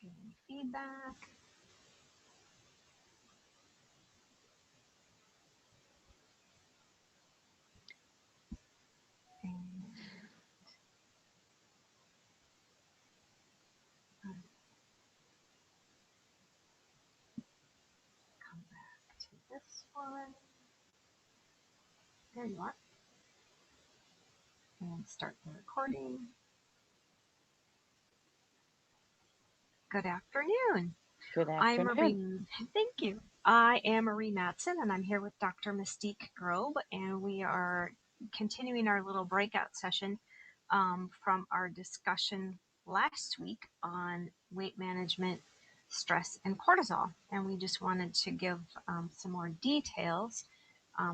Getting feedback. And come back to this one. There you are. And start the recording. Good afternoon. Good I'm afternoon. Marie. Thank you. I am Marie Matteson, and I'm here with Dr. Mystique Grobe, and we are continuing our little breakout session from our discussion last week on weight management, stress, and cortisol. And we just wanted to give some more details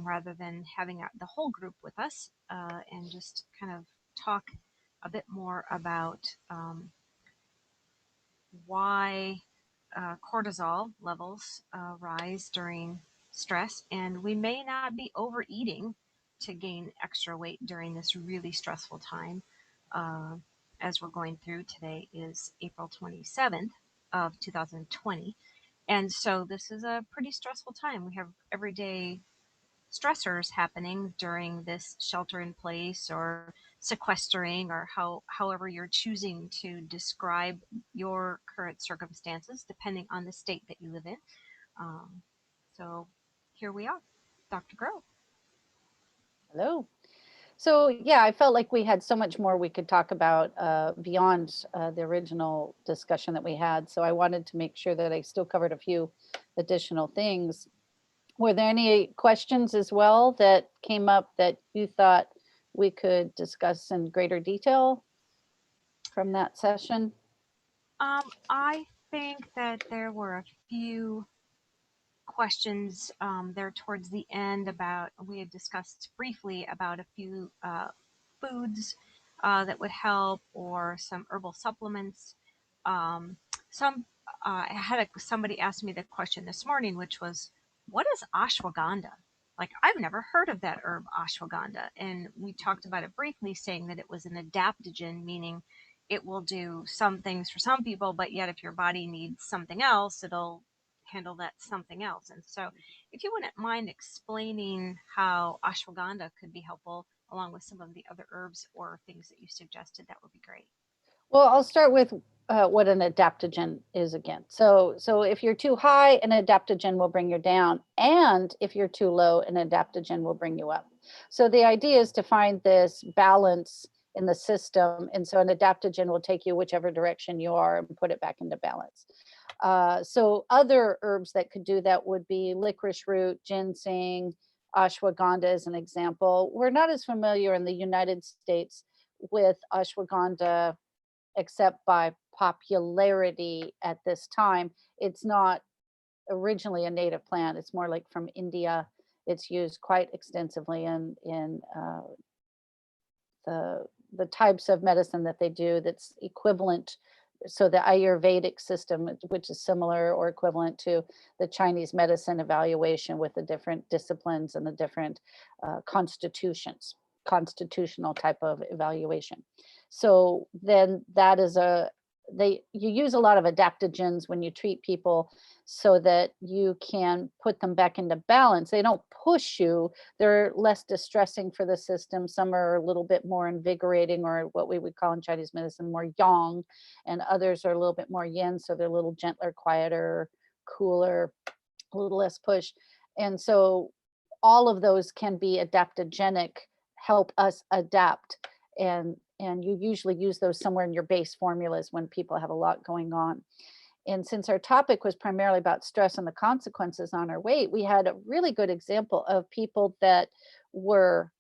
rather than having the whole group with us and just kind of talk a bit more about why cortisol levels rise during stress, and we may not be overeating to gain extra weight during this really stressful time. Uh, as we're going through, today is April 27th of 2020, and so this is a pretty stressful time. We have everyday stressors happening during this shelter in place or sequestering or however you're choosing to describe your current circumstances depending on the state that you live in. Um, so here we are, Dr. Grove. Hello. So, yeah, I felt like we had so much more we could talk about beyond the original discussion that we had. So, I wanted to make sure that I still covered a few additional things. Were there any questions as well that came up that you thought we could discuss in greater detail from that session? I think that there were a few questions there towards the end about, we had discussed briefly about a few foods that would help or some herbal supplements. Um, some I had somebody ask me the question this morning, which was, what is ashwagandha? Like, I've never heard of that herb, ashwagandha. And we talked about it briefly, saying that it was an adaptogen, meaning it will do some things for some people, but yet if your body needs something else, it'll handle that something else. And so, if you wouldn't mind explaining how ashwagandha could be helpful along with some of the other herbs or things that you suggested, that would be great. Well, I'll start with what an adaptogen is again. So if you're too high, an adaptogen will bring you down, and if you're too low, an adaptogen will bring you up. So the idea is to find this balance in the system, and so an adaptogen will take you whichever direction you are and put it back into balance. So other herbs that could do that would be licorice root, ginseng, ashwagandha as an example. We're not as familiar in the United States with ashwagandha except by popularity at this time. It's not originally a native plant. It's more like from India. It's used quite extensively in the the types of medicine that they do that's equivalent. So the Ayurvedic system, which is similar or equivalent to the Chinese medicine evaluation with the different disciplines and the different constitutional type of evaluation. So then that is you use a lot of adaptogens when you treat people so that you can put them back into balance. They don't push you, they're less distressing for the system. Some are a little bit more invigorating, or what we would call in Chinese medicine more yang, and others are a little bit more yin, so they're a little gentler, quieter, cooler, a little less push. And so all of those can be adaptogenic, help us adapt. And you usually use those somewhere in your base formulas when people have a lot going on. And since our topic was primarily about stress and the consequences on our weight, we had a really good example of people that were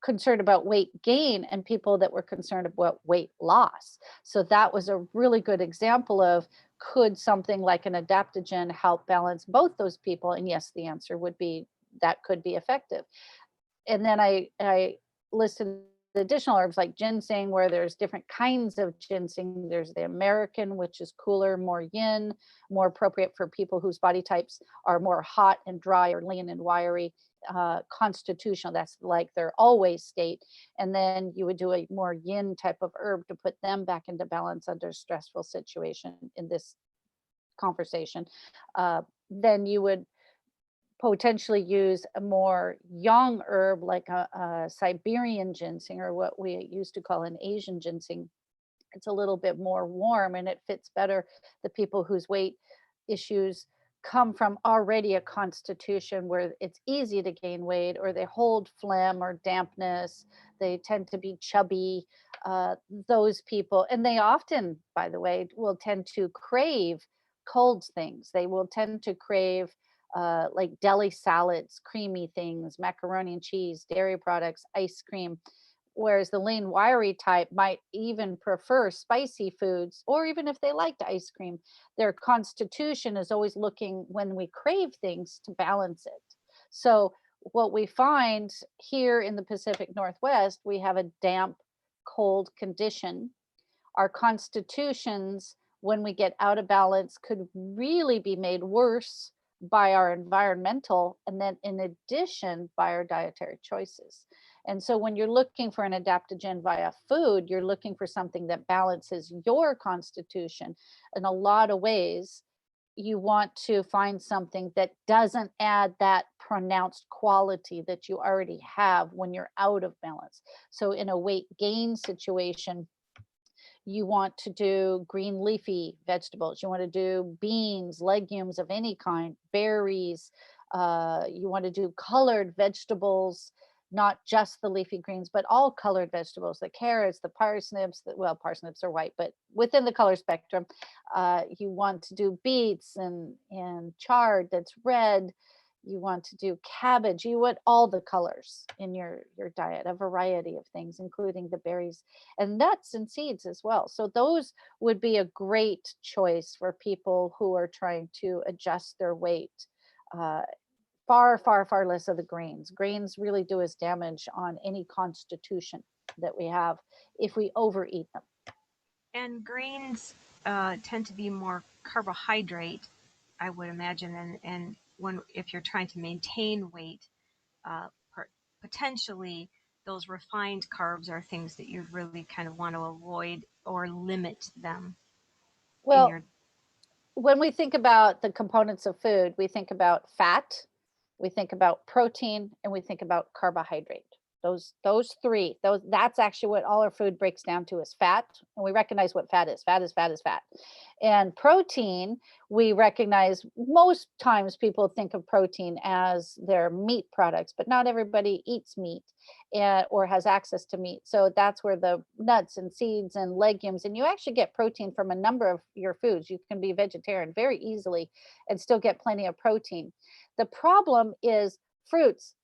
concerned about weight gain and people that were concerned about weight loss. So that was a really good example of, could something like an adaptogen help balance both those people? And yes, the answer would be that could be effective. And then I listed additional herbs like ginseng, where there's different kinds of ginseng. There's the American, which is cooler, more yin, more appropriate for people whose body types are more hot and dry or lean and wiry. constitutional, that's like their always state. And then you would do a more yin type of herb to put them back into balance under a stressful situation in this conversation. Then you would potentially use a more yang herb like a Siberian ginseng, or what we used to call an Asian ginseng. It's a little bit more warm and it fits better the people whose weight issues come from already a constitution where it's easy to gain weight, or they hold phlegm or dampness, they tend to be chubby. uh, those people, and they often, by the way, will tend to crave cold things. They will tend to crave like deli salads, creamy things, macaroni and cheese, dairy products, ice cream. Whereas the lean, wiry type might even prefer spicy foods, or even if they liked ice cream, their constitution is always looking, when we crave things, to balance it. So, what we find here in the Pacific Northwest, we have a damp, cold condition. Our constitutions, when we get out of balance, could really be made worse by our environmental, and then in addition by our dietary choices. And so when you're looking for an adaptogen via food, you're looking for something that balances your constitution in a lot of ways. You want to find something that doesn't add that pronounced quality that you already have when you're out of balance. So in a weight gain situation, you want to do green leafy vegetables, you want to do beans, legumes of any kind, berries, you want to do colored vegetables, not just the leafy greens, but all colored vegetables, the carrots, the parsnips, well, parsnips are white, but within the color spectrum. You want to do beets and chard that's red. You want to do cabbage. You want all the colors in your diet, a variety of things, including the berries and nuts and seeds as well. So those would be a great choice for people who are trying to adjust their weight. Uh, Far, far, far less of the grains. Grains really do us damage on any constitution that we have if we overeat them. And grains tend to be more carbohydrate, I would imagine, and when if you're trying to maintain weight, uh, potentially those refined carbs are things that you really kind of want to avoid or limit them in Well, your. when we think about the components of food, we think about fat, we think about protein, and we think about carbohydrate. Those three, that's actually what all our food breaks down to, is fat. And we recognize what fat is. Fat is fat is fat. And protein, we recognize most times people think of protein as their meat products, but not everybody eats meat or has access to meat. So that's where the nuts and seeds and legumes, and you actually get protein from a number of your foods. You can be vegetarian very easily and still get plenty of protein. The problem is fruits,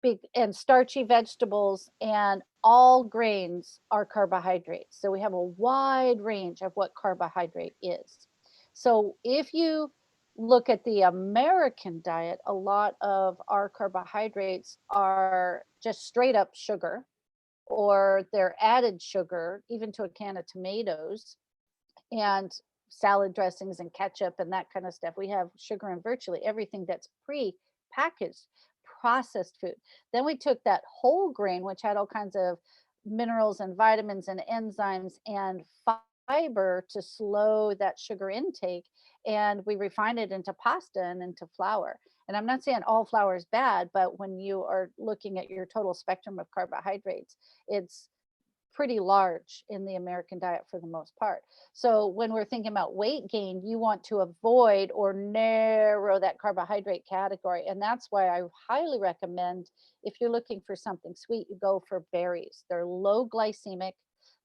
big and starchy vegetables, and all grains are carbohydrates. So we have a wide range of what carbohydrate is. So if you look at the American diet, a lot of our carbohydrates are just straight up sugar, or they're added sugar, even to a can of tomatoes and salad dressings and ketchup and that kind of stuff. We have sugar in virtually everything that's pre-packaged, processed food. Then we took that whole grain, which had all kinds of minerals and vitamins and enzymes and fiber to slow that sugar intake, and we refined it into pasta and into flour. And I'm not saying all flour is bad, but when you are looking at your total spectrum of carbohydrates, it's pretty large in the American diet for the most part. So when we're thinking about weight gain, you want to avoid or narrow that carbohydrate category. And that's why I highly recommend, if you're looking for something sweet, you go for berries. They're low glycemic,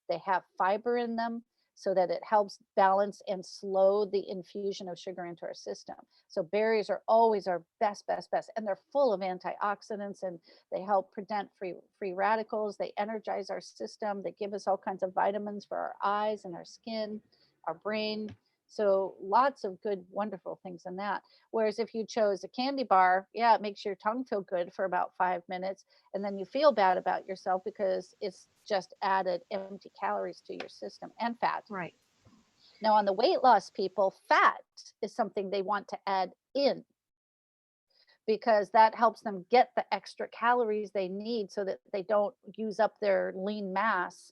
they have fiber in them, so that it helps balance and slow the infusion of sugar into our system. So berries are always our best, best, best. And they're full of antioxidants, and they help prevent free radicals. They energize our system. They give us all kinds of vitamins for our eyes and our skin, our brain. So lots of good, wonderful things in that. Whereas if you chose a candy bar, yeah, it makes your tongue feel good for about 5 minutes. And then you feel bad about yourself because it's just added empty calories to your system and fat. Right. Now, on the weight loss people, fat is something they want to add in. because that helps them get the extra calories they need so that they don't use up their lean mass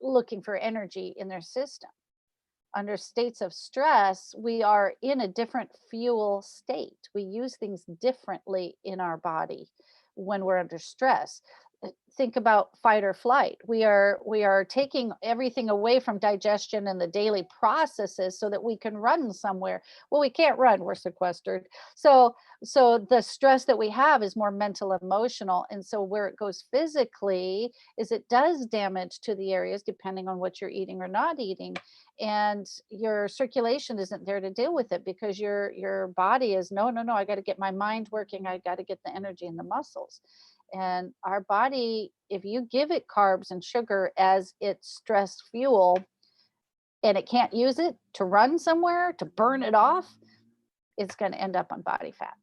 looking for energy in their system. Under states of stress, we are in a different fuel state. We use things differently in our body when we're under stress. Think about fight or flight. We are taking everything away from digestion and the daily processes so that we can run somewhere. Well, we can't run, we're sequestered. So the stress that we have is more mental, emotional. And so where it goes physically is it does damage to the areas depending on what you're eating or not eating, and your circulation isn't there to deal with it because your body is no, no, no, I got to get my mind working, I got to get the energy in the muscles. And our body, if you give it carbs and sugar as its stress fuel and it can't use it to run somewhere to burn it off, it's going to end up on body fat.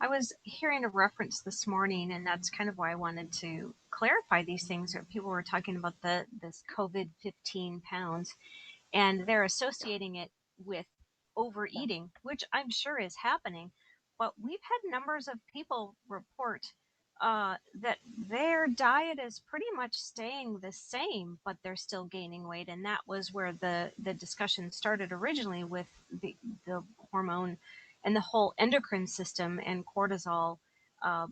I was hearing a reference this morning, and that's kind of why I wanted to clarify these things. People were talking about this COVID 15 pounds, and they're associating it with overeating, which I'm sure is happening. But we've had numbers of people report that their diet is pretty much staying the same, but they're still gaining weight. And that was where the discussion started originally with the hormone and the whole endocrine system and cortisol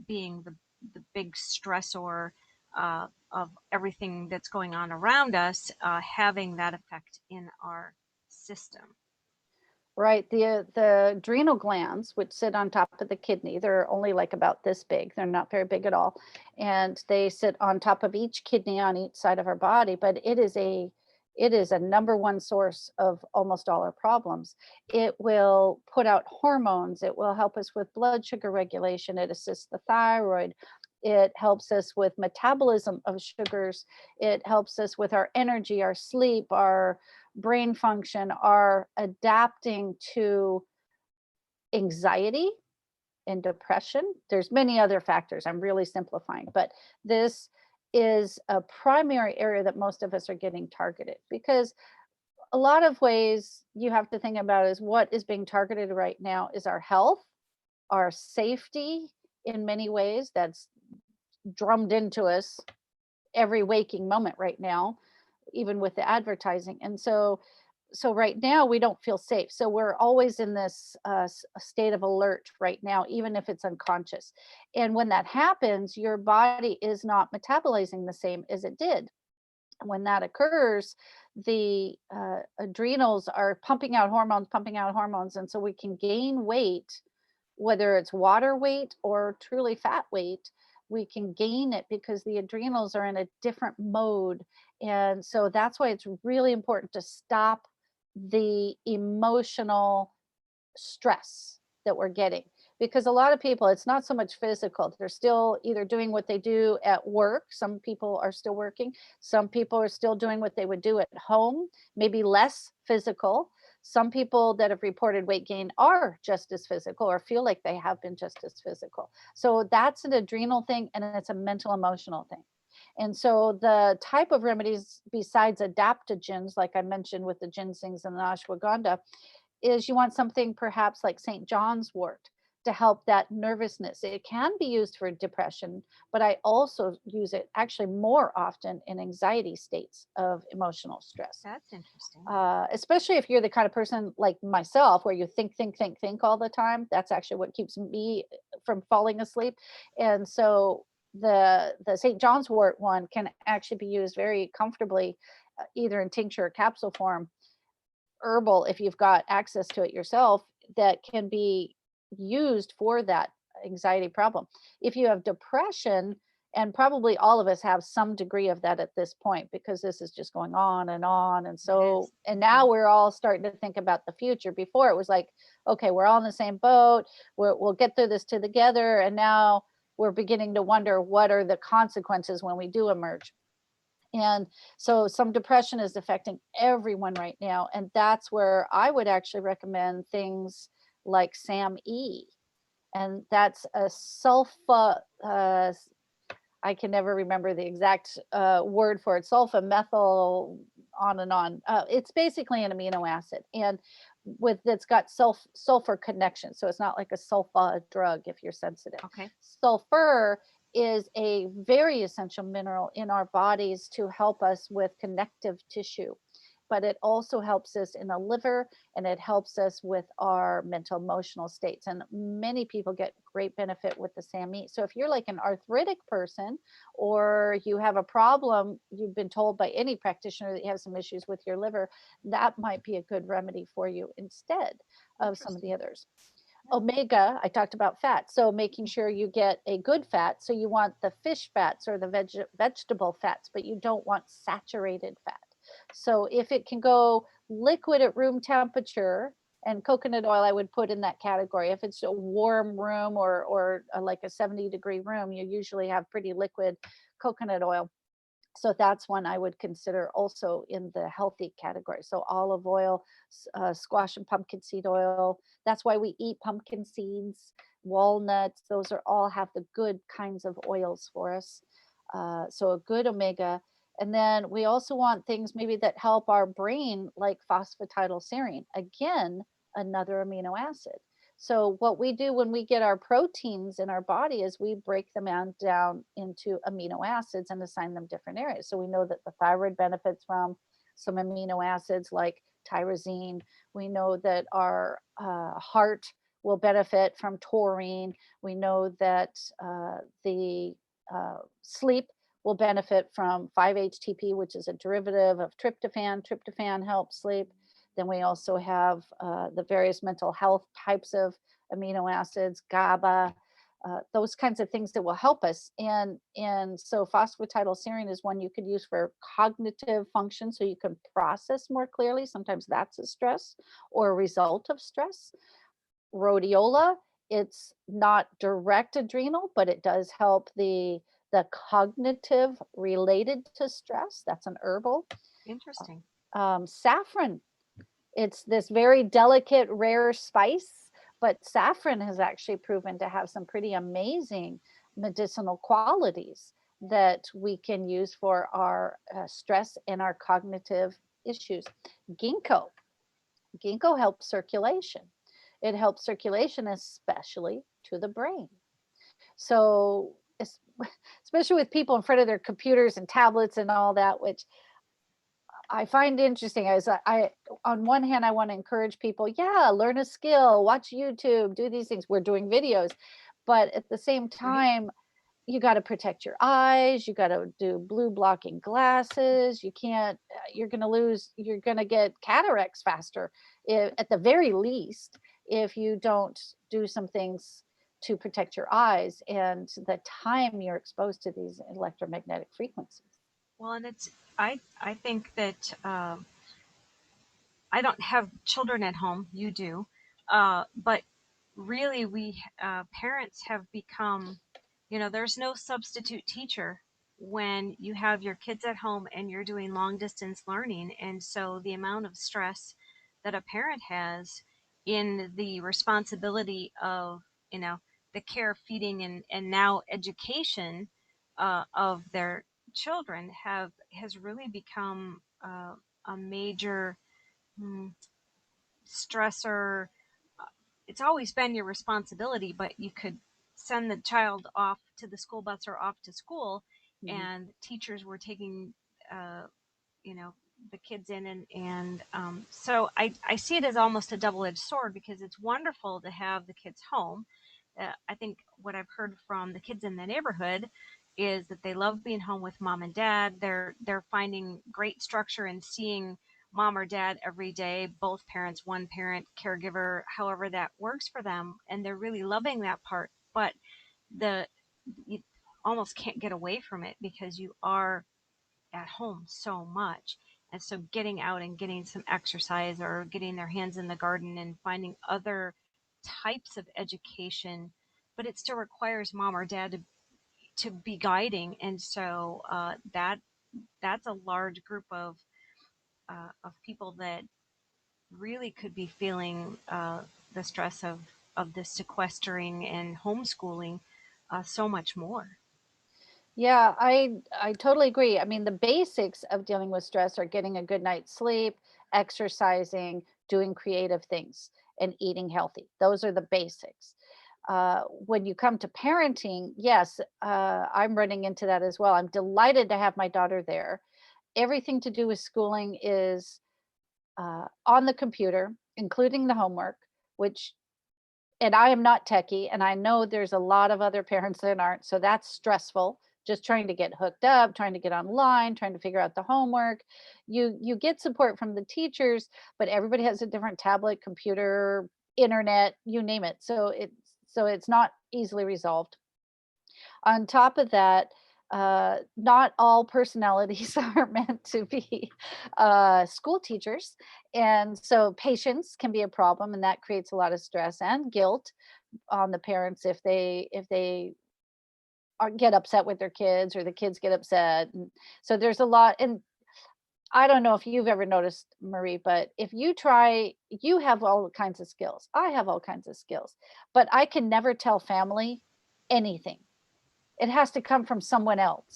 being the big stressor of everything that's going on around us, having that effect in our system. Right. The adrenal glands, which sit on top of the kidney, they're only like about this big. They're not very big at all. And they sit on top of each kidney on each side of our body, but it is a number one source of almost all our problems. It will put out hormones, it will help us with blood sugar regulation, it assists the thyroid, it helps us with metabolism of sugars, it helps us with our energy, our sleep, our brain function, are adapting to anxiety and depression. There's many other factors. I'm really simplifying, but this is a primary area that most of us are getting targeted, because a lot of ways you have to think about is what is being targeted right now is our health, our safety in many ways that's drummed into us every waking moment right now, even with the advertising. And so right now we don't feel safe, so we're always in this state of alert right now, even if it's unconscious. And when that happens, your body is not metabolizing the same as it did. When that occurs, the adrenals are pumping out hormones, and so we can gain weight, whether it's water weight or truly fat weight. We can gain it because the adrenals are in a different mode. And so that's why it's really important to stop the emotional stress that we're getting, because a lot of people, it's not so much physical, they're still either doing what they do at work, some people are still working, some people are still doing what they would do at home, maybe less physical. Some people that have reported weight gain are just as physical or feel like they have been just as physical. So that's an adrenal thing, and it's a mental emotional thing. And so the type of remedies besides adaptogens, like I mentioned with the ginsengs and the ashwagandha, is you want something perhaps like St. John's wort to help that nervousness. It can be used for depression, but I also use it actually more often in anxiety states of emotional stress. That's interesting. Especially if you're the kind of person like myself where you think all the time. That's actually what keeps me from falling asleep. And so the St. John's wort one can actually be used very comfortably, either in tincture or capsule form, herbal if you've got access to it yourself, that can be used for that anxiety problem. If you have depression, and probably all of us have some degree of that at this point because this is just going on and on, and so and now we're all starting to think about the future. Before it was like, okay, we're all in the same boat, we'll get through this together, and now we're beginning to wonder what are the consequences when we do emerge. And so some depression is affecting everyone right now. And that's where I would actually recommend things like SAMe. And that's a sulfa, I can never remember the exact word for it, sulfa, methyl, on and on. It's basically an amino acid, and with that's got sulfur connection. So it's not like a sulfa drug if you're sensitive. Okay. Sulfur is a very essential mineral in our bodies to help us with connective tissue, but it also helps us in the liver, and it helps us with our mental emotional states. And many people get great benefit with the SAMe. So if you're like an arthritic person, or you have a problem, you've been told by any practitioner that you have some issues with your liver, that might be a good remedy for you instead of some of the Interesting. others. Yeah. Omega, I talked about fat. So making sure you get a good fat. So you want the fish fats or the vegetable fats, but you don't want saturated fat. So if it can go liquid at room temperature, and coconut oil I would put in that category. If it's a warm room, or like a 70-degree room, you usually have pretty liquid coconut oil. So that's one I would consider also in the healthy category. So olive oil, squash and pumpkin seed oil. That's why we eat pumpkin seeds, walnuts. Those are all have the good kinds of oils for us. So a good omega. And then we also want things maybe that help our brain, like phosphatidylserine. Again, another amino acid. So what we do when we get our proteins in our body is we break them down into amino acids and assign them different areas. So we know that the thyroid benefits from some amino acids like tyrosine. We know that our heart will benefit from taurine. We know that the sleep will benefit from 5-HTP, which is a derivative of tryptophan. Tryptophan helps sleep. Then we also have the various mental health types of amino acids, GABA, those kinds of things that will help us. And so phosphatidylserine is one you could use for cognitive function, so you can process more clearly. Sometimes that's a stress or a result of stress. Rhodiola, it's not direct adrenal, but it does help the cognitive related to stress. That's an herbal. Interesting. Saffron, it's this very delicate, rare spice, but saffron has actually proven to have some pretty amazing medicinal qualities that we can use for our stress and our cognitive issues. Ginkgo. Ginkgo helps circulation. It helps circulation, especially to the brain. So, especially with people in front of their computers and tablets and all that, which I find interesting. I on one hand, I want to encourage people, yeah, learn a skill, watch YouTube, do these things. We're doing videos, but at the same Right. time, you got to protect your eyes. You got to do blue blocking glasses. You can't. You're going to lose. You're going to get cataracts faster, at the very least, if you don't do some things to protect your eyes and the time you're exposed to these electromagnetic frequencies. Well, and it's I think that I don't have children at home. You do, but really, we parents have become, there's no substitute teacher when you have your kids at home and you're doing long distance learning, and so the amount of stress that a parent has in the responsibility of, the care, feeding, and now education of their children has really become a major mm, stressor. uh, It's always been your responsibility, but you could send the child off to the school bus or off to school, Mhm. and teachers were taking, uh, you know, the kids in, and so I see it as almost a double-edged sword, because it's wonderful to have the kids home. I think what I've heard from the kids in the neighborhood is that they love being home with mom and dad. They're finding great structure in seeing mom or dad every day, both parents, one parent, caregiver, however that works for them, and they're really loving that part. But the you almost can't get away from it because you are at home so much. And so getting out and getting some exercise, or getting their hands in the garden and finding other types of education, but it still requires mom or dad to be guiding. And so that's a large group of people that really could be feeling the stress of the sequestering and homeschooling so much more. Yeah, I totally agree. I mean, the basics of dealing with stress are getting a good night's sleep, exercising, doing creative things, and eating healthy. Those are the basics. When you come to parenting, yes, I'm running into that as well. I'm delighted to have my daughter there. Everything to do with schooling is on the computer, including the homework, which and I am not techie, and I know there's a lot of other parents that aren't, so that's stressful. Just trying to get hooked up, trying to get online, trying to figure out the homework. You get support from the teachers, but everybody has a different tablet, computer, internet, you name it. So it's not easily resolved. On top of that, not all personalities are meant to be school teachers. And so patience can be a problem, and that creates a lot of stress and guilt on the parents if they get upset with their kids or the kids get upset. And so there's a lot. And I don't know if you've ever noticed, Marie, but if you try, you have all kinds of skills. I have all kinds of skills, but I can never tell family anything. It has to come from someone else.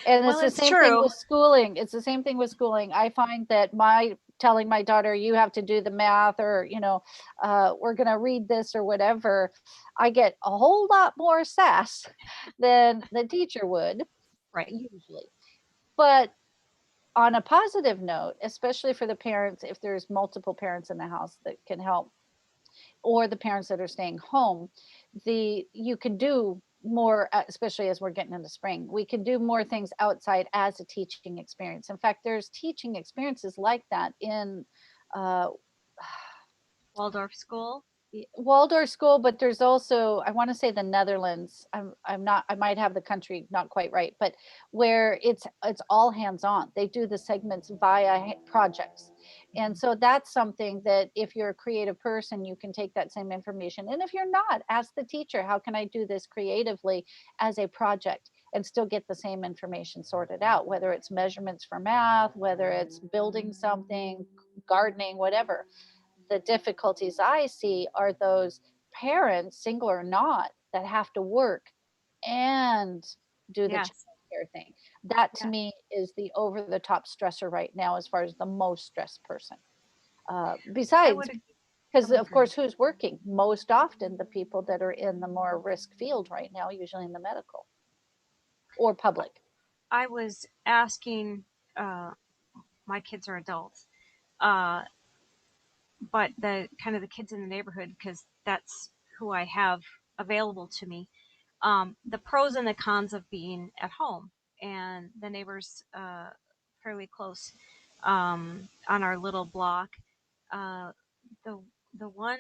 And it's Well, the it's same thing true. with schooling. It's the same thing with schooling. I find that my telling my daughter, you have to do the math, or, we're going to read this or whatever, I get a whole lot more sass than the teacher would Right. usually. But on a positive note, especially for the parents, if there's multiple parents in the house that can help, or the parents that are staying home, the you can do more, especially as we're getting into spring. We can do more things outside as a teaching experience. In fact, there's teaching experiences like that in uh, Waldorf school. Waldorf school, but there's also, I want to say, the Netherlands. I'm not, I might have the country not quite right, but where it's all hands on. They do the segments via projects. And so that's something that if you're a creative person, you can take that same information. And if you're not, ask the teacher, how can I do this creatively as a project and still get the same information sorted out, whether it's measurements for math, whether it's building something, gardening, whatever. The difficulties I see are those parents, single or not, that have to work and do the Yes. childcare thing. That to Yeah. me is the over the top stressor right now, as far as the most stressed person. I Besides, would. I because would of agree. course, who's working? Most often, the people that are in the more risk field right now, usually in the medical or public. I was asking. Uh, my kids are adults, uh, but the kind of the kids in the neighborhood, because that's who I have available to me. The pros and the cons of being at home, and the neighbors fairly close on our little block. Uh, the the one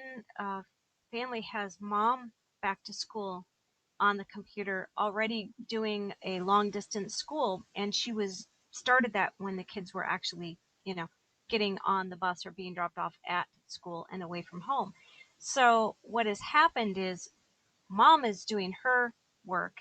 family has mom back to school on the computer already doing a long distance school, and she was started that when the kids were actually, you know, getting on the bus or being dropped off at school and away from home. So what has happened is mom is doing her work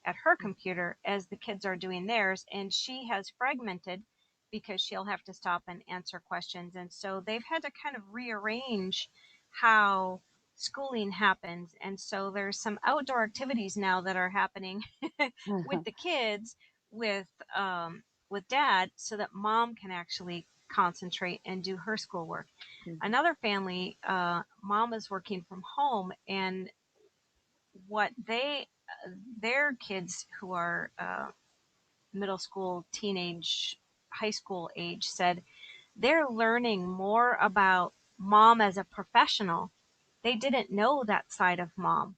at her computer as the kids are doing theirs, and she has fragmented because she'll have to stop and answer questions. And so they've had to kind of rearrange how schooling happens. And so there's some outdoor activities now that are happening with the kids with with dad, so that mom can actually concentrate and do her schoolwork. Another family, mom is working from home, and what their kids who are middle school, teenage, high school age said they're learning more about mom as a professional. They didn't know that side of mom,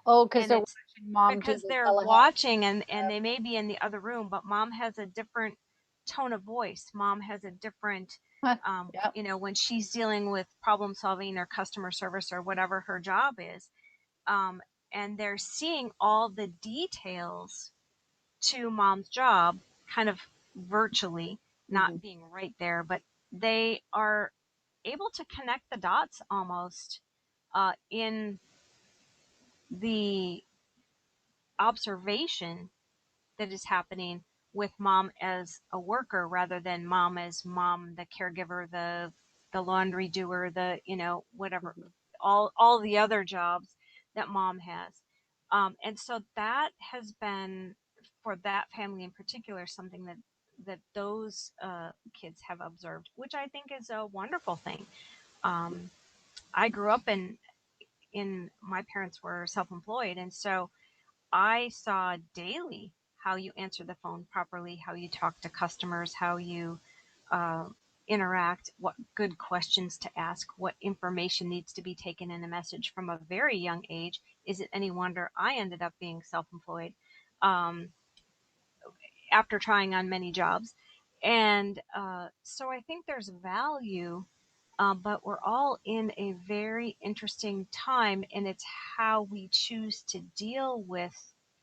Oh, because and they're it's watching mom do because the they're telehealth. watching, and they may be in the other room, but mom has a different tone of voice. Mom has a different Yeah. when she's dealing with problem solving or customer service or whatever her job is, um, and they're seeing all the details to mom's job kind of virtually, Hmm. not being right there, but they are able to connect the dots almost in the observation that is happening with mom as a worker rather than mom as mom, the caregiver, the laundry doer, the whatever, Hmm. all the other jobs that mom has. And so that has been for that family in particular, something that those kids have observed, which I think is a wonderful thing. Um, I grew up in my parents were self-employed, and so I saw daily how you answer the phone properly, how you talk to customers, how you uh, interact, what good questions to ask, what information needs to be taken in a message from a very young age. Is it any wonder I ended up being self-employed um, after trying on many jobs? And so I think there's value, but we're all in a very interesting time, and it's how we choose to deal with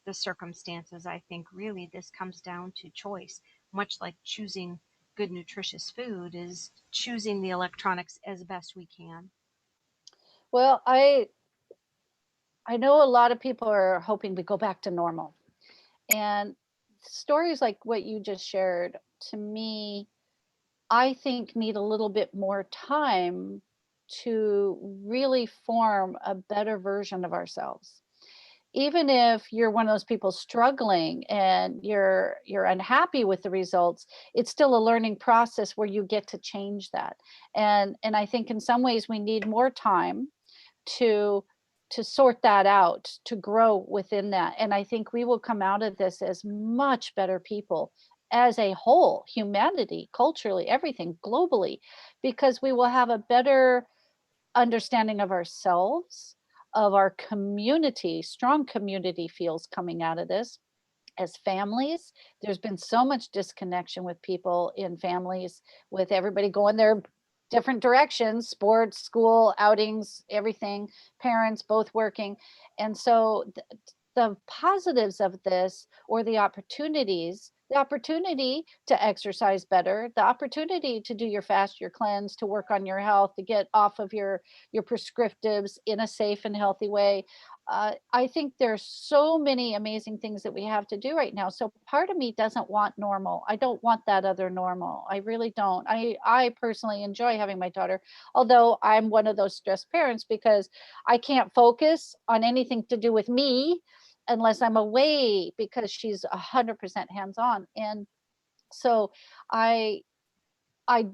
the circumstances. I think really this comes down to choice, much like choosing good, nutritious food is choosing the electronics as best we can. Well, I know a lot of people are hoping we go back to normal. And stories like what you just shared, to me, I think need a little bit more time to really form a better version of ourselves. Even if you're one of those people struggling and you're unhappy with the results, it's still a learning process where you get to change that. And I think in some ways we need more time to to sort that out, to grow within that. And I think we will come out of this as much better people as a whole, humanity, culturally, everything, globally, because we will have a better understanding of ourselves, of our community, strong community feels coming out of this. As families, there's been so much disconnection with people in families, with everybody going their different directions, sports, school, outings, everything, parents both working. And so the positives of this, or the opportunity to exercise better, the opportunity to do your fast, your cleanse, to work on your health, to get off of your prescriptives in a safe and healthy way. I think there's so many amazing things that we have to do right now. So part of me doesn't want normal. I don't want that other normal. I really don't. I personally enjoy having my daughter, although I'm one of those stressed parents because I can't focus on anything to do with me unless I'm away, because she's 100% hands on. And so I I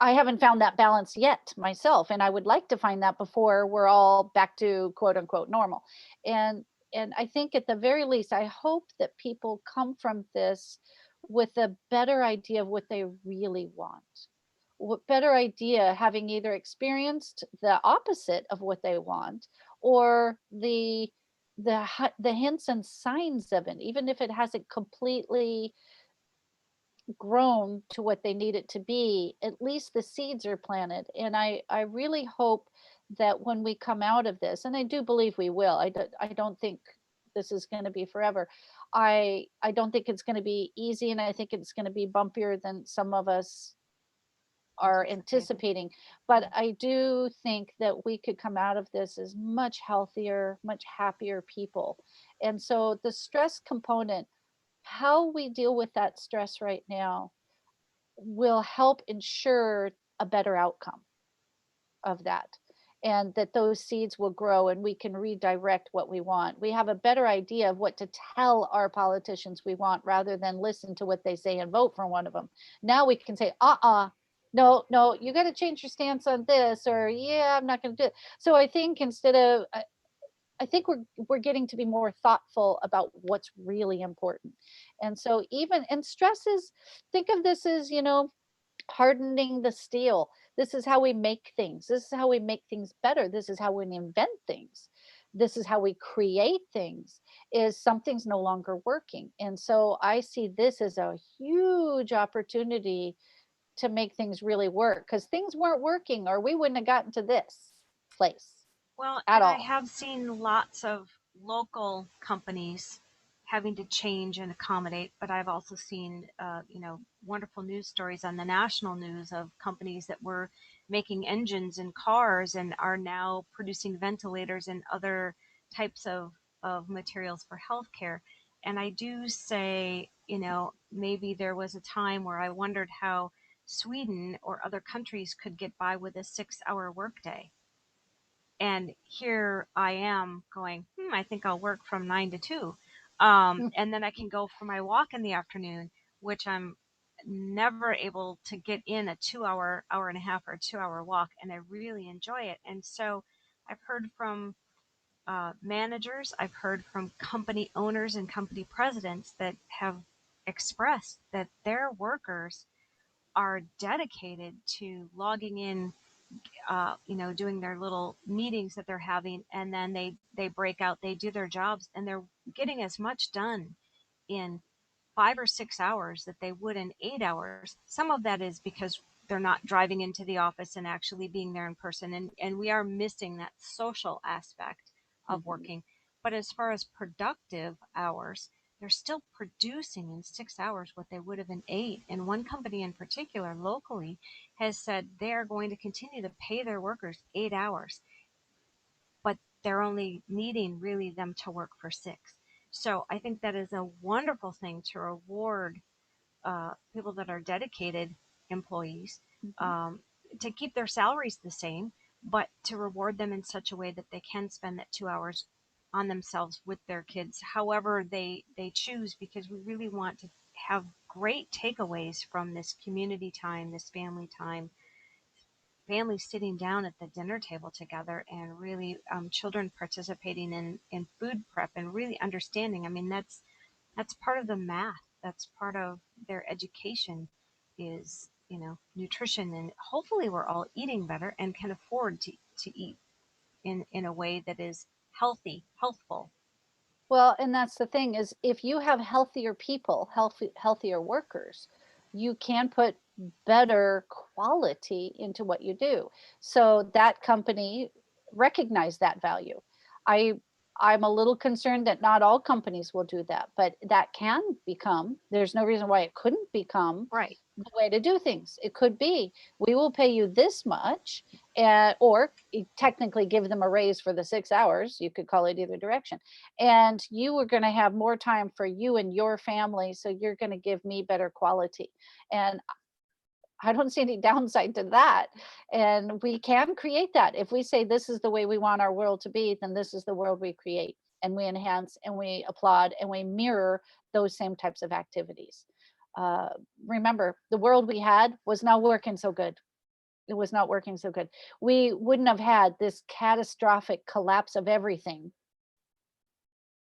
haven't found that balance yet myself, and I would like to find that before we're all back to quote unquote normal. And and I think at the very least, I hope that people come from this with a better idea of what they really want. What better idea, having either experienced the opposite of what they want, or the hints and signs of it, even if it hasn't completely grown to what they need it to be, at least the seeds are planted. And I really hope that when we come out of this, and I do believe we will, I don't think this is going to be forever. I don't think it's going to be easy, and I think it's going to be bumpier than some of us are Anticipated. anticipating. But I do think that we could come out of this as much healthier, much happier people. And so the stress component, how we deal with that stress right now, will help ensure a better outcome of that, and that those seeds will grow and we can redirect what we want. We have a better idea of what to tell our politicians we want, rather than listen to what they say and vote for one of them. Now we can say, no, no, you got to change your stance on this, or yeah, I'm not going to do it. So I think instead of I think we're getting to be more thoughtful about what's really important. And so even, and stress is, think of this as, hardening the steel. This is how we make things. This is how we make things better. This is how we invent things. This is how we create things. Is something's no longer working. And so I see this as a huge opportunity to make things really work, because things weren't working or we wouldn't have gotten to this place Well, at and I all. have seen lots of local companies having to change and accommodate, but I've also seen, wonderful news stories on the national news of companies that were making engines in cars and are now producing ventilators and other types of materials for healthcare. And I do say, maybe there was a time where I wondered how Sweden or other countries could get by with a 6-hour workday, and here I am going, I think I'll work from 9 to 2. And then I can go for my walk in the afternoon, which I'm never able to get in a 2 hour, hour and a half, or a 2 hour walk, and I really enjoy it. And so I've heard from managers, I've heard from company owners and company presidents that have expressed that their workers are dedicated to logging in, doing their little meetings that they're having, and then they break out, they do their jobs, and they're getting as much done in 5 or 6 hours that they would in 8 hours. Some of that is because they're not driving into the office and actually being there in person, and we are missing that social aspect of Mhm. working. But as far as productive hours, they're still producing in 6 hours what they would have in eight. And one company in particular, locally, has said they're going to continue to pay their workers 8 hours, but they're only needing really them to work for six. So I think that is a wonderful thing to reward people that are dedicated employees, Mhm. um, to keep their salaries the same, but to reward them in such a way that they can spend that 2 hours on themselves with their kids, however they choose, because we really want to have great takeaways from this community time, this family time, families sitting down at the dinner table together, and really children participating in food prep and really understanding. I mean, that's part of the math. That's part of their education, is nutrition, and hopefully we're all eating better and can afford to eat in a way that is healthy, healthful. Well, and that's the thing is if you have healthier people, healthier workers, you can put better quality into what you do. So that company recognized that value. I I'm a little concerned that not all companies will do that, but that can become, there's no reason why it couldn't become Right. the way to do things. It could be, we will pay you this much, or technically give them a raise for the 6 hours. You could call it either direction, and you are going to have more time for you and your family, so you're going to give me better quality. And I don't see any downside to that. And we can create that. If we say this is the way we want our world to be, then this is the world we create, and we enhance and we applaud and we mirror those same types of activities. uh, Remember, the world we had was not working so good. It was not working so good. We wouldn't have had this catastrophic collapse of everything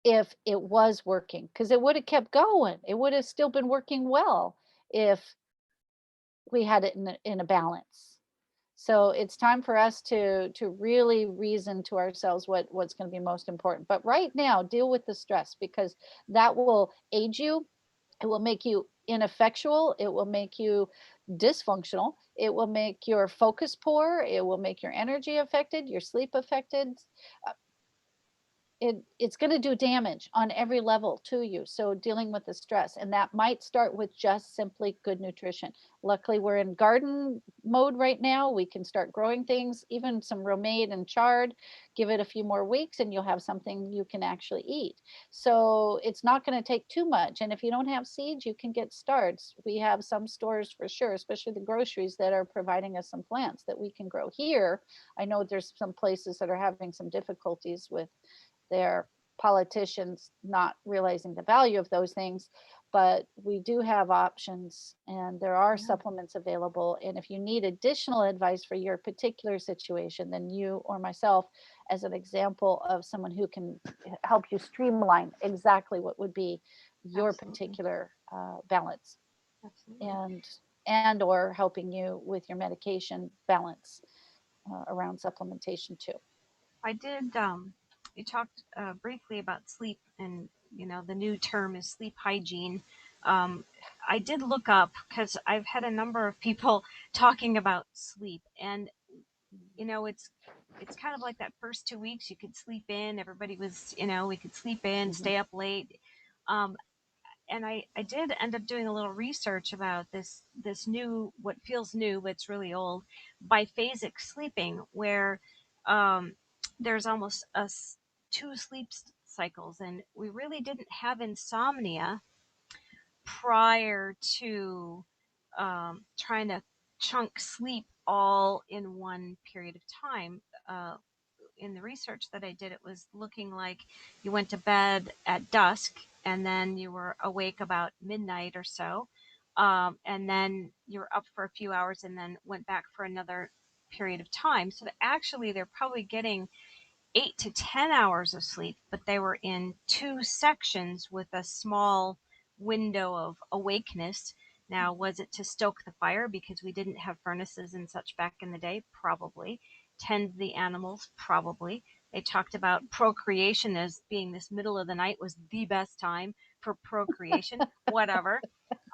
if it was working, because it would have kept going. It would have still been working well if we had it in a balance. So it's time for us to really reason to ourselves what's going to be most important. But right now, deal with the stress, because that will age you. It will make you ineffectual. It will make you dysfunctional. It will make your focus poor. It will make your energy affected, your sleep affected. Uh, it's going to do damage on every level to you. So dealing with the stress, and that might start with just simply good nutrition. Luckily, we're in garden mode right now. We can start growing things, even some romaine and chard. Give it a few more weeks and you'll have something you can actually eat. So it's not going to take too much. And if you don't have seeds, you can get starts. We have some stores for sure, especially the groceries, that are providing us some plants that we can grow here. I know there's some places that are having some difficulties with their politicians not realizing the value of those things, but we do have options and there are Yeah. supplements available. And if you need additional advice for your particular situation, then you or myself, as an example of someone who can help you streamline exactly what would be your Absolutely. particular balance, Absolutely. and or helping you with your medication balance around supplementation too. I did. You talked briefly about sleep, and the new term is sleep hygiene. Um, I did look up because I've had a number of people talking about sleep, and it's kind of like that first 2 weeks you could sleep in. Everybody was, we could sleep in, Mhm. stay up late. Um, and I did end up doing a little research about this new, what feels new but it's really old, biphasic sleeping, where um, there's almost two sleep cycles, and we really didn't have insomnia prior to trying to chunk sleep all in one period of time. in the research that I did, it was looking like you went to bed at dusk and then you were awake about midnight or so. And then you're up for a few hours and then went back for another period of time. So that actually they're probably getting 8 to 10 hours of sleep, but they were in two sections with a small window of awakeness. Now, was it to stoke the fire because we didn't have furnaces and such back in the day? Probably. Tend the animals? Probably. They talked about procreation as being this middle of the night was the best time for procreation, whatever.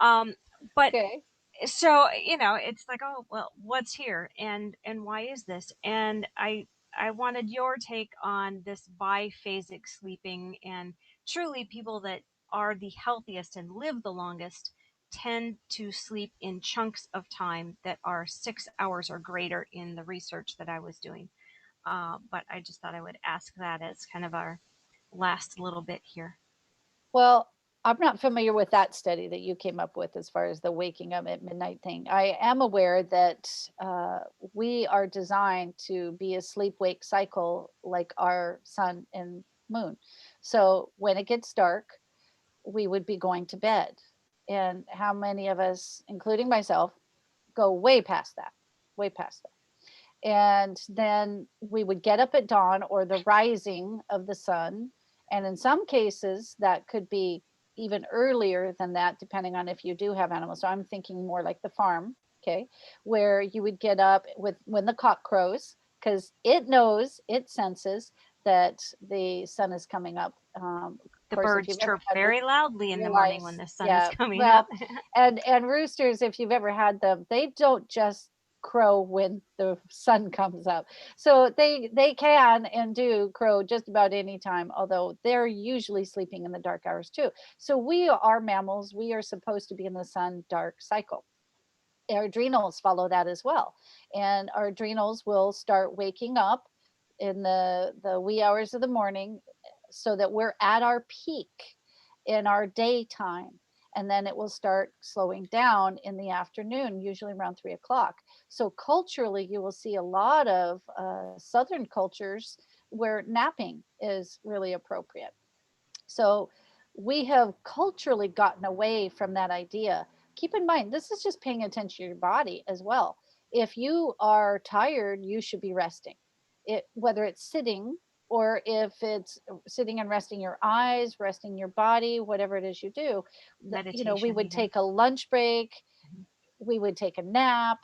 Um, but Okay. so it's like, oh well, what's here and why is this? And I wanted your take on this biphasic sleeping, and truly people that are the healthiest and live the longest tend to sleep in chunks of time that are 6 hours or greater in the research that I was doing. But I just thought I would ask that as kind of our last little bit here. Well, I'm not familiar with that study that you came up with as far as the waking up at midnight thing. I am aware that we are designed to be a sleep wake cycle like our sun and moon. So when it gets dark, we would be going to bed. And how many of us, including myself, go way past that, way past that. And then we would get up at dawn or the rising of the sun. And in some cases, that could be even earlier than that, depending on if you do have animals. So I'm thinking more like the farm, okay, where you would get up with when the cock crows, because it knows, it senses that the sun is coming up. Of The course, if birds you've ever chirp had very loudly in the morning when realize, the sun is yeah, coming up. well, and roosters, if you've ever had them, they don't just crow when the sun comes up. So they can and do crow just about any time, although they're usually sleeping in the dark hours too. So we are mammals. We are supposed to be in the sun dark cycle. Our adrenals follow that as well, and our adrenals will start waking up in the wee hours of the morning so that we're at our peak in our daytime, and then it will start slowing down in the afternoon, usually around 3 o'clock. So culturally you will see a lot of southern cultures where napping is really appropriate. So we have culturally gotten away from that idea. Keep in mind, this is just paying attention to your body as well. If you are tired, you should be resting. Whether it's sitting or if it's sitting and resting your eyes, resting your body, whatever it is you do, we Meditation would even. take a lunch break, we would take a nap.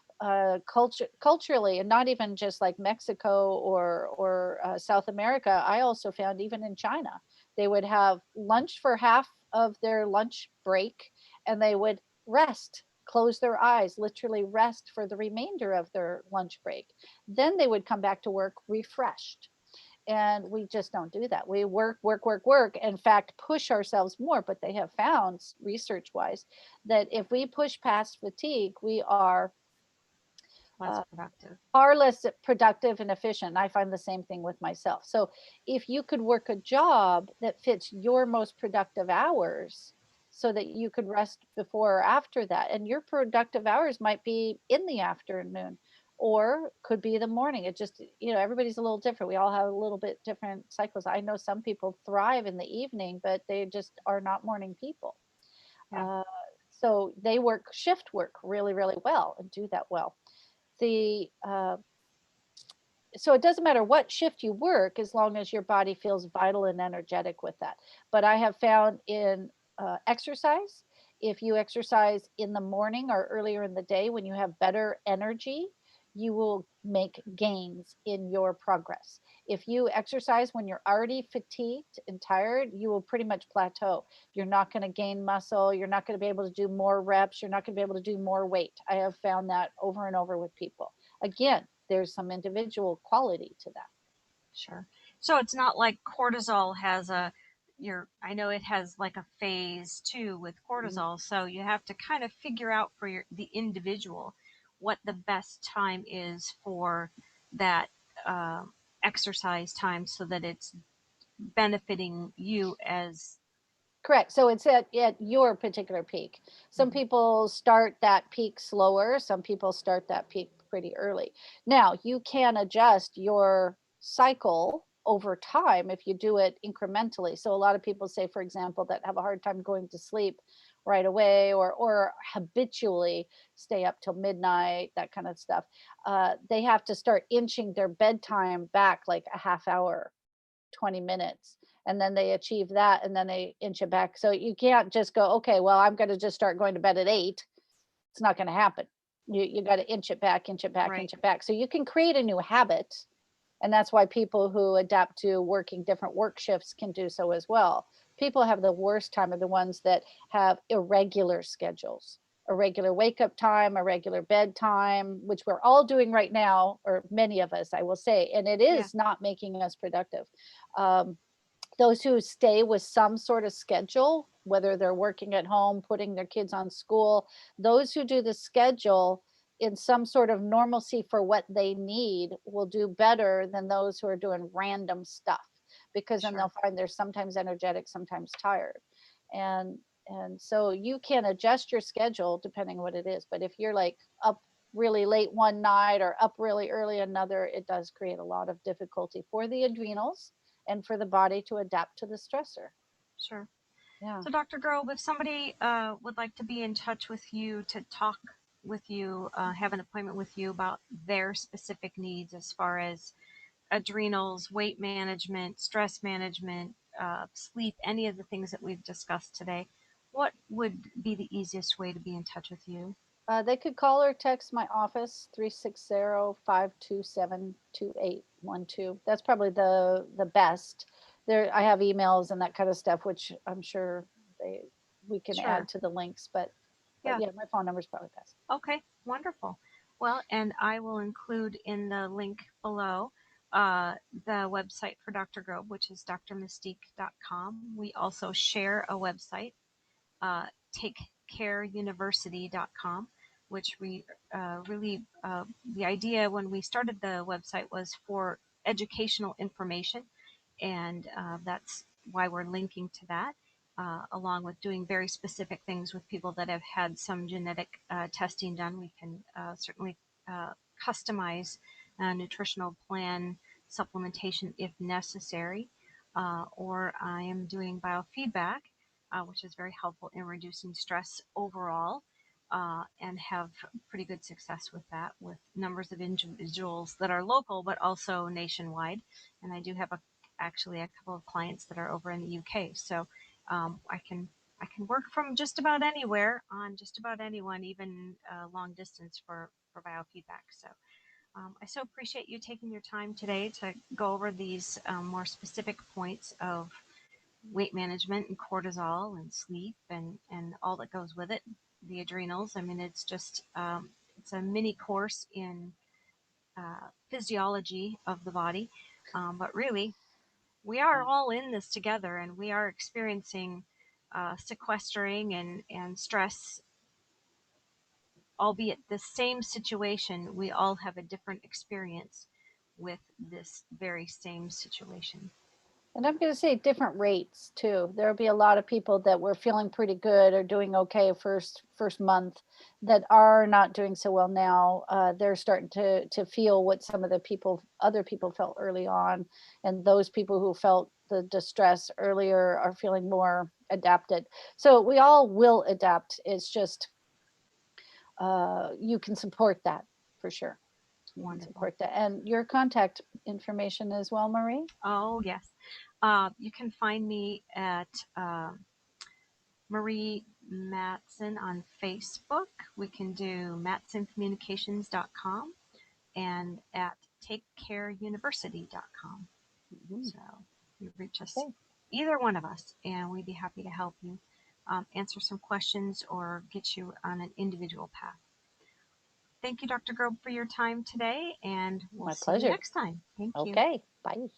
Culturally, and not even just like Mexico or South America. I also found even in China, they would have lunch for half of their lunch break, and they would rest, close their eyes, literally rest for the remainder of their lunch break. Then they would come back to work refreshed. And we just don't do that. We work, work, work, work. In fact, push ourselves more. But they have found, research wise, that if we push past fatigue, we are Less uh, productive. far less productive and efficient. I find the same thing with myself. So if you could work a job that fits your most productive hours so that you could rest before or after that, and your productive hours might be in the afternoon or could be the morning. It just, everybody's a little different. We all have a little bit different cycles. I know some people thrive in the evening, but they just are not morning people. Yeah. Uh, so they work shift work really, really well and do that well. The So it doesn't matter what shift you work as long as your body feels vital and energetic with that. But I have found in exercise, if you exercise in the morning or earlier in the day when you have better energy, you will make gains in your progress. If you exercise when you're already fatigued and tired, you will pretty much plateau. You're not going to gain muscle. You're not going to be able to do more reps. You're not going to be able to do more weight. I have found that over and over with people. Again, there's some individual quality to that. Sure. So it's not like cortisol has I know it has like a phase too with Mhm. cortisol. So you have to kind of figure out for the individual what the best time is for that uh, exercise time so that it's benefiting you as. Correct. So it's at your particular peak. Some Mhm. people start that peak slower. Some people start that peak pretty early. Now, you can adjust your cycle over time if you do it incrementally. So a lot of people say, for example, that have a hard time going to sleep right away, or habitually stay up till midnight, that kind of stuff. They have to start inching their bedtime back like a half hour, 20 minutes, and then they achieve that, and then they inch it back. So you can't just go, okay, well, I'm going to just start going to bed at 8. It's not going to happen. You got to inch it back, inch it back, Right. inch it back. So you can create a new habit, and that's why people who adapt to working different work shifts can do so as well. People have the worst time are the ones that have irregular schedules, a regular wake up time, a regular bedtime, which we're all doing right now, or many of us, I will say, and it Yeah. is not making us productive. Um, those who stay with some sort of schedule, whether they're working at home, putting their kids on school, those who do the schedule in some sort of normalcy for what they need will do better than those who are doing random stuff, because then Sure. they'll find they're sometimes energetic, sometimes tired. And so you can adjust your schedule depending on what it is. But if you're like up really late one night or up really early another, it does create a lot of difficulty for the adrenals and for the body to adapt to the stressor. Sure. Yeah. So, Dr. Grobe, if somebody would like to be in touch with you to talk with you, have an appointment with you about their specific needs as far as adrenals, weight management, stress management, sleep, any of the things that we've discussed today, what would be the easiest way to be in touch with you? They could call or text my office, 360-527-2812. That's probably the best. There I have emails and that kind of stuff, which I'm sure they we can Sure. add to the links, but Yeah. yeah, my phone number is probably best. Okay. Wonderful. Well, and I will include in the link below the website for Dr. Grobe, which is drmystique.com. We also share a website, takecareuniversity.com, which we really, the idea when we started the website was for educational information, and that's why we're linking to that, along with doing very specific things with people that have had some genetic testing done. We can certainly uh, customize a nutritional plan supplementation if necessary. Or I am doing biofeedback, which is very helpful in reducing stress overall, and have pretty good success with that, with numbers of individuals that are local but also nationwide. And I do have actually a couple of clients that are over in the UK, so I can work from just about anywhere on just about anyone, even long distance for biofeedback. So I so appreciate you taking your time today to go over these more specific points of weight management and cortisol and sleep and all that goes with it, the adrenals. I mean, it's just it's a mini course in physiology of the body, but really, we are Yeah. all in this together, and we are experiencing sequestering and stress, albeit the same situation. We all have a different experience with this very same situation. And I'm going to say different rates too. There'll be a lot of people that were feeling pretty good or doing okay first month that are not doing so well now. They're starting to feel what some of the other people felt early on, and those people who felt the distress earlier are feeling more adapted. So we all will adapt. It's just you can support that for sure. You can Wonderful. support that, and your contact information as well, Marie. Oh, yes. You can find me at Marie Matteson on Facebook. We can do mattesoncommunications.com and at takecareuniversity.com. Mhm. So you reach us, Okay. either one of us, and we'd be happy to help you answer some questions or get you on an individual path. Thank you, Dr. Grobe, for your time today, and we'll My see you pleasure. next time. Thank you. Okay. Bye.